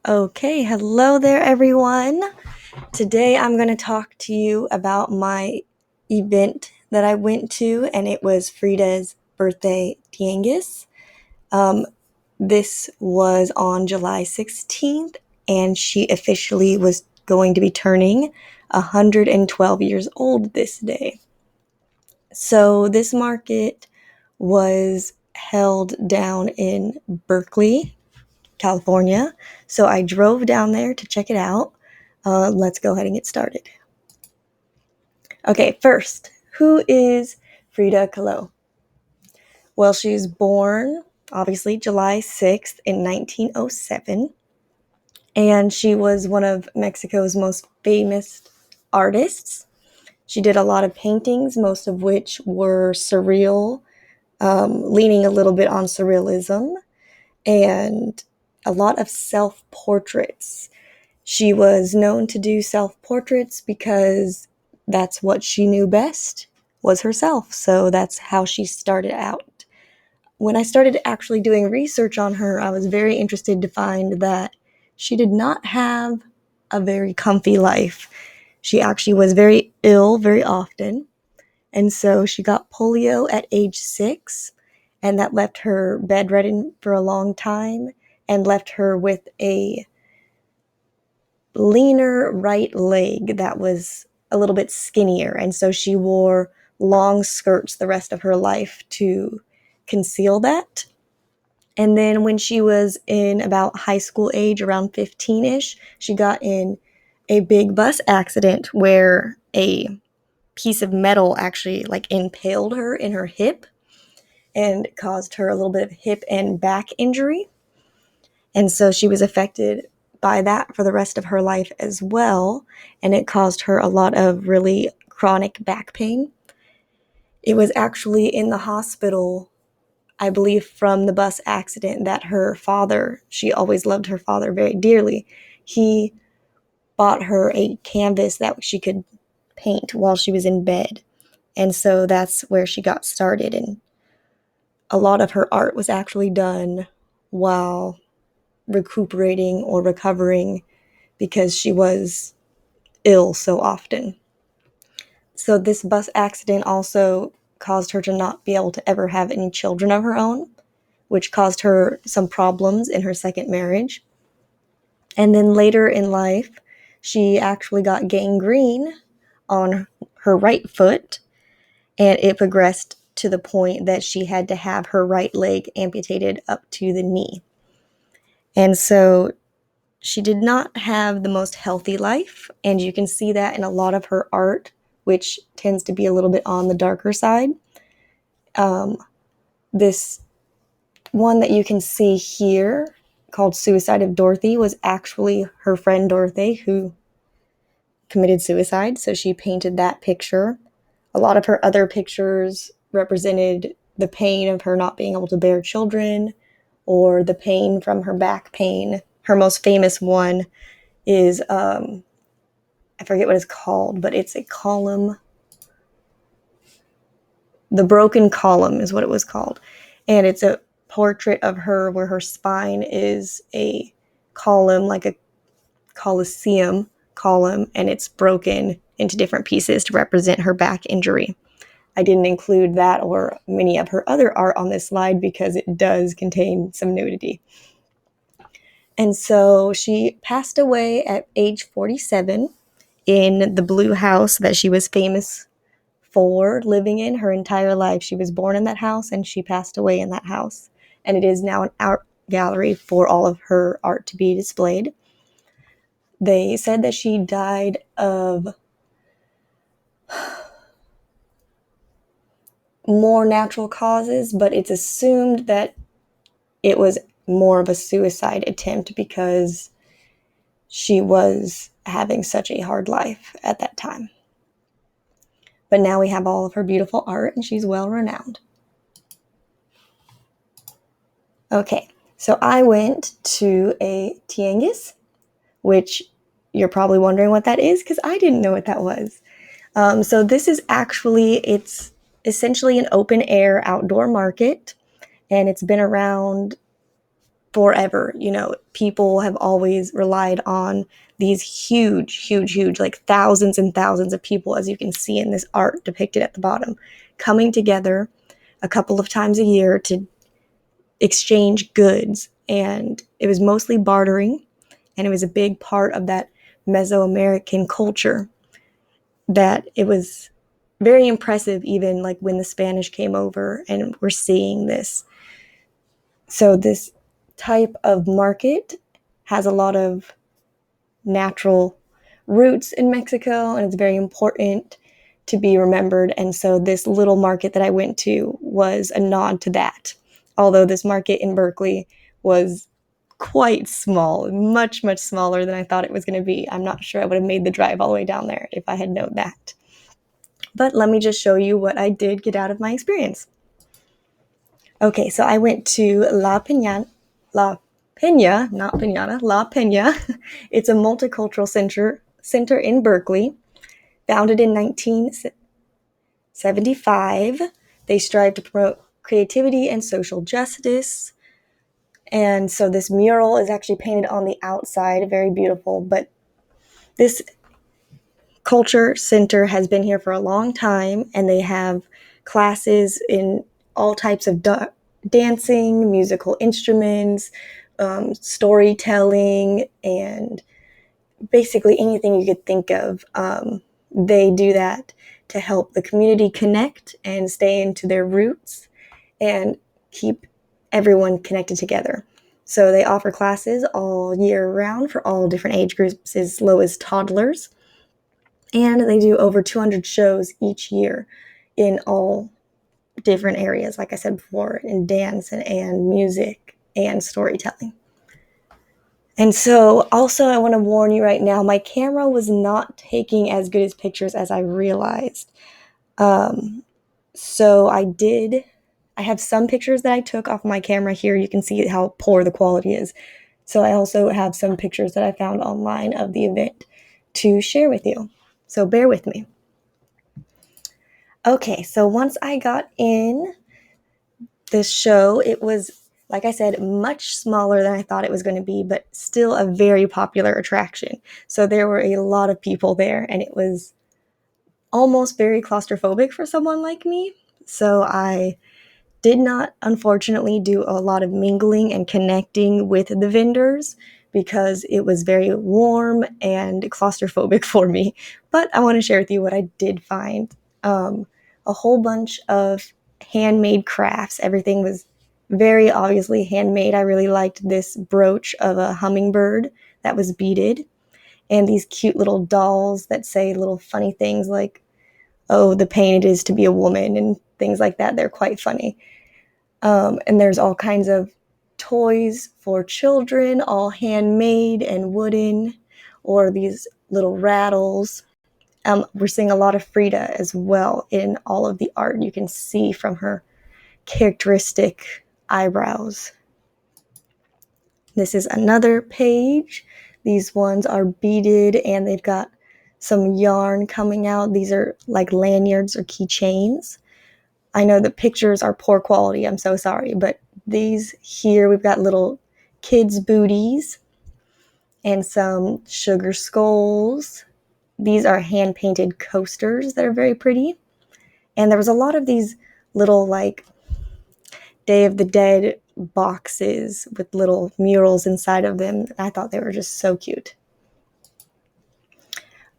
Okay, hello there, everyone. Today I'm going to talk to you about my event that I went to, and it was Frida's birthday tianguis. Um, this was on July 16th, and she officially was going to be turning 112 years old this day. So this market was held down in Berkeley, California. So I drove down there to check it out. Let's go ahead and get started. Okay, first, who is Frida Kahlo? Well, she was born, obviously, July 6th in 1907, and she was one of Mexico's most famous artists. She did a lot of paintings, most of which were surreal, leaning a little bit on surrealism, and a lot of self-portraits. She was known to do self-portraits because that's what she knew best, was herself. So that's how she started out. When I started actually doing research on her, I was very interested to find that she did not have a very comfy life. She actually was very ill very often. And so she got polio at age 6, and that left her bedridden for a long time and left her with a leaner right leg that was a little bit skinnier, and so she wore long skirts the rest of her life to conceal that. And then when she was in about high school age, around 15ish, she got in a big bus accident where a piece of metal actually impaled her in her hip and caused her a little bit of hip and back injury. And so she was affected by that for the rest of her life as well, and it caused her a lot of really chronic back pain. It was actually in the hospital, I believe, from the bus accident that her father, she always loved her father very dearly, he bought her a canvas that she could paint while she was in bed. And so that's where she got started, and a lot of her art was actually done while recuperating or recovering because she was ill so often. So this bus accident also caused her to not be able to ever have any children of her own, which caused her some problems in her second marriage. And then later in life, she actually got gangrene on her right foot, and it progressed to the point that she had to have her right leg amputated up to the knee. And so she did not have the most healthy life, and you can see that in a lot of her art, which tends to be a little bit on the darker side. This one that you can see here, called Suicide of Dorothy, was actually her friend Dorothy who committed suicide, so she painted that picture. A lot of her other pictures represented the pain of her not being able to bear children, or the pain from her back pain. Her most famous one is, I forget what it's called, but it's a column. The Broken Column is what it was called. And it's a portrait of her where her spine is a column, like a Colosseum column, and it's broken into different pieces to represent her back injury. I didn't include that or many of her other art on this slide because it does contain some nudity. And so she passed away at age 47 in the blue house that she was famous for living in her entire life. She was born in that house and she passed away in that house. And it is now an art gallery for all of her art to be displayed. They said that she died of more natural causes, but it's assumed that it was more of a suicide attempt because she was having such a hard life at that time. But now we have all of her beautiful art and she's well renowned. Okay, so I went to a tianguis, which you're probably wondering what that is because I didn't know what that was. So this is actually, it's essentially an open air outdoor market, and it's been around forever. People have always relied on these huge, like thousands and thousands of people, as you can see in this art depicted at the bottom, coming together a couple of times a year to exchange goods. And it was mostly bartering, and it was a big part of that Mesoamerican culture, that it was very impressive, even like when the Spanish came over and we're seeing this. So this type of market has a lot of natural roots in Mexico, and it's very important to be remembered. And so this little market that I went to was a nod to that. Although this market in Berkeley was quite small, much, much smaller than I thought it was going to be. I'm not sure I would have made the drive all the way down there if I had known that. But let me just show you what I did get out of my experience. Okay, so I went to La Peña, not Pinata, La Peña. It's a multicultural center in Berkeley, founded in 1975. They strive to promote creativity and social justice. And so this mural is actually painted on the outside, very beautiful. But this culture center has been here for a long time, and they have classes in all types of dancing, musical instruments, storytelling, and basically anything you could think of. They do that to help the community connect and stay into their roots and keep everyone connected together. So they offer classes all year round for all different age groups, as low as toddlers. And they do over 200 shows each year in all different areas, like I said before, in dance and music and storytelling. And so also I want to warn you right now, my camera was not taking as good as pictures as I realized. So I have some pictures that I took off my camera here. You can see how poor the quality is. So I also have some pictures that I found online of the event to share with you. So bear with me. Okay, so once I got in this show, it was, like I said, much smaller than I thought it was going to be, but still a very popular attraction. So there were a lot of people there, and it was almost very claustrophobic for someone like me. So I did not, unfortunately, do a lot of mingling and connecting with the vendors because it was very warm and claustrophobic for me. But I want to share with you what I did find. A whole bunch of handmade crafts. Everything was very obviously handmade. I really liked this brooch of a hummingbird that was beaded, and these cute little dolls that say little funny things like, oh, the pain it is to be a woman, and things like that. They're quite funny. And there's all kinds of toys for children, all handmade and wooden, or these little rattles. We're seeing a lot of Frida as well in all of the art. You can see from her characteristic eyebrows. This is another page. These ones are beaded, and they've got some yarn coming out. These are like lanyards or keychains. I know the pictures are poor quality. I'm so sorry. But these here, we've got little kids' booties and some sugar skulls. These are hand-painted coasters that are very pretty. And there was a lot of these little like Day of the Dead boxes with little murals inside of them. I thought they were just so cute.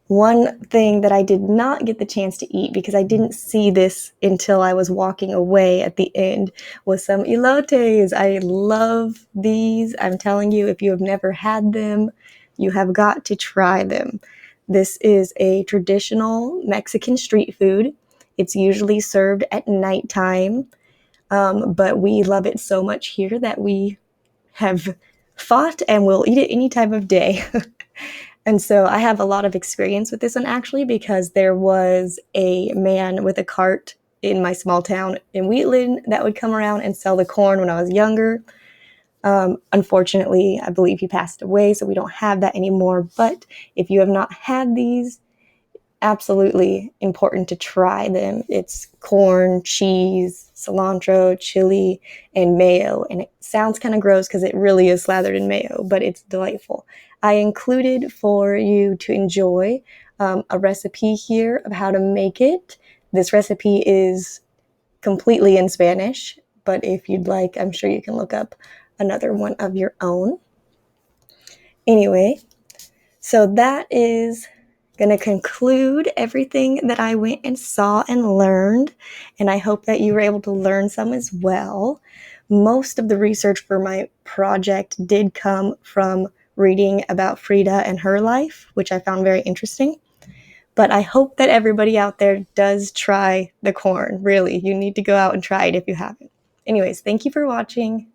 One thing that I did not get the chance to eat because I didn't see this until I was walking away at the end was some elotes. I love these. I'm telling you, if you have never had them, you have got to try them. This is a traditional Mexican street food. It's usually served at nighttime, but we love it so much here that we have fought and will eat it any time of day. And so I have a lot of experience with this one, actually, because there was a man with a cart in my small town in Wheatland that would come around and sell the corn when I was younger. Unfortunately, I believe he passed away, so we don't have that anymore. But if you have not had these, absolutely important to try them. It's corn, cheese, cilantro, chili, and mayo. And it sounds kind of gross because it really is slathered in mayo, but it's delightful. I included for you to enjoy a recipe here of how to make it. This recipe is completely in Spanish, but if you'd like, I'm sure you can look up another one of your own. Anyway, so that is going to conclude everything that I went and saw and learned, and I hope that you were able to learn some as well. Most of the research for my project did come from reading about Frida and her life, which I found very interesting. But I hope that everybody out there does try the corn. Really, you need to go out and try it if you haven't. Anyways, thank you for watching.